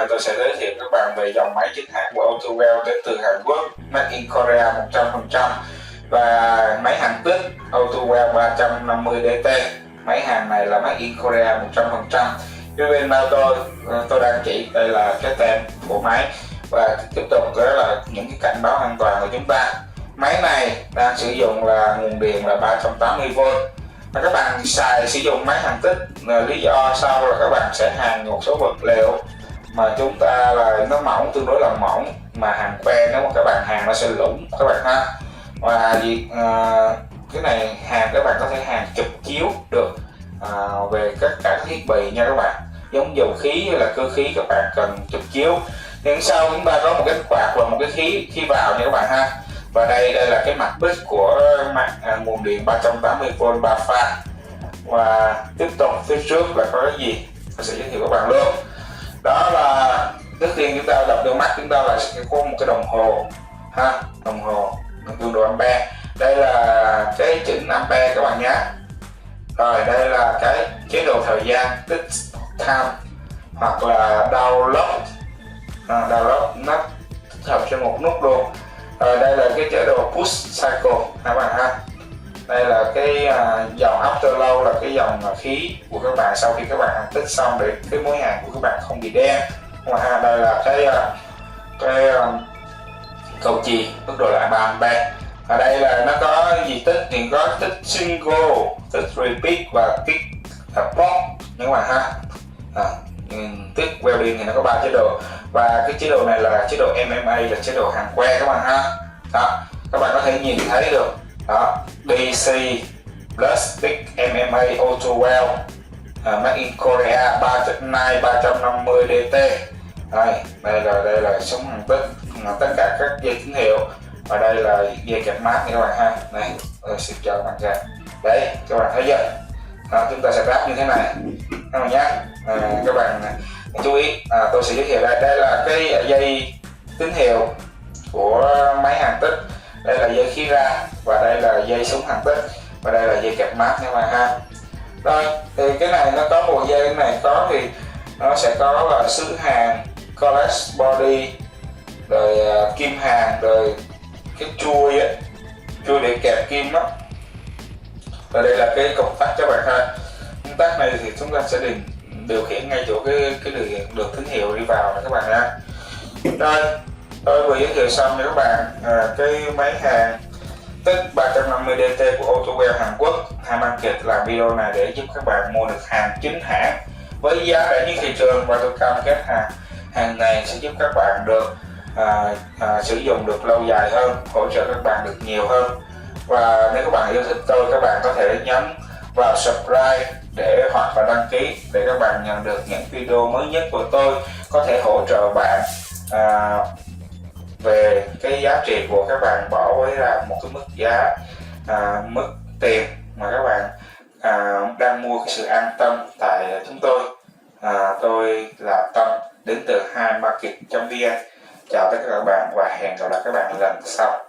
Tôi sẽ giới thiệu các bạn về dòng máy chính hãng của Autowel đến từ Hàn Quốc, Made in Korea 100%, và máy hàn tích Autowel 350Dt. Máy hàn này là Made in Korea 100%. Phía bên bao tôi đang chỉ đây là cái tem của máy, và tiếp tục đó là những cái cảnh báo an toàn của chúng ta. Máy này đang sử dụng là nguồn điện là 380V. Và các bạn sử dụng máy hàn tích, lý do sau là các bạn sẽ hàn một số vật liệu mà chúng ta là nó mỏng, tương đối là mỏng, mà hàn que nếu mà các bạn hàn nó sẽ lủng các bạn ha. Và cái này hàn các bạn có thể hàn chụp chiếu được về tất cả các thiết bị nha các bạn, giống dầu khí hay là cơ khí các bạn cần chụp chiếu. Nhưng sau chúng ta có một cái quạt và một cái khí vào nha các bạn ha. Và đây là cái mặt bích của nguồn điện 380V 3 pha. Và tiếp tục phía trước là có cái gì tôi sẽ giới thiệu các bạn luôn. Đó là trước tiên chúng ta đập vô mắt chúng ta là sẽ có một cái đồng hồ ha, đồng hồ cường độ ampe. Đây là cái chữ ampe các bạn nhé. Rồi đây là cái chế độ thời gian tích time hoặc là download, nó tích hợp cho một nút luôn. Rồi đây là cái chế độ push cycle các bạn ha. Đây là cái dòng afterload, là cái dòng khí của các bạn sau khi các bạn hàn tích xong để cái mối hàn của các bạn không bị đen. Và đây là cái cầu chì mức độ là 3 ampe. Ở đây là nó có gì tích thì có tích single, tích repeat và tích pop các bạn ha. Tích welding thì nó có 3 chế độ, và cái chế độ này là chế độ MMA, là chế độ hàn que các bạn ha. Đó, các bạn có thể nhìn thấy được đó, DC Plastic MMA Autowel Made in Korea 350Dt. Đây là súng hàn tích, tất cả các dây tín hiệu, và đây là dây kẹp mát nha các bạn ha. Này tôi sẽ cho các bạn ra đấy, các bạn thấy chưa. Đó, chúng ta sẽ ráp như thế này các bạn nhé. Các bạn chú ý, tôi sẽ giới thiệu đây là cái dây tín hiệu của máy hàn tích, đây là dây khí ra, và đây là dây súng hàn tích, và đây là dây kẹp mát các bạn ha. Rồi thì cái này nó có một dây này có thì nó sẽ có là sứ hàn, collect body, rồi kim hàn, rồi cái chuôi để kẹp kim đó. Và đây là cái công tắc các bạn ha. Công tắc này thì chúng ta sẽ điều khiển ngay chỗ cái đường tín hiệu đi vào đó các bạn ha. Rồi tôi vừa giới thiệu xong cho các bạn cái máy hàn tích 350Dt của Autowel Hàn Quốc. Hai market làm video này để giúp các bạn mua được hàng chính hãng với giá rẻ nhất thị trường, và tôi cam kết hàng này sẽ giúp các bạn được sử dụng được lâu dài hơn, hỗ trợ các bạn được nhiều hơn. Và nếu các bạn yêu thích tôi, các bạn có thể nhấn vào subscribe hoặc là đăng ký để các bạn nhận được những video mới nhất của tôi, có thể hỗ trợ bạn về cái giá trị của các bạn bỏ với ra một cái mức giá mức tiền mà các bạn đang mua cái sự an tâm tại chúng tôi. Tôi là Tâm đến từ 2market.vn. Chào tất cả các bạn và hẹn gặp lại các bạn lần sau.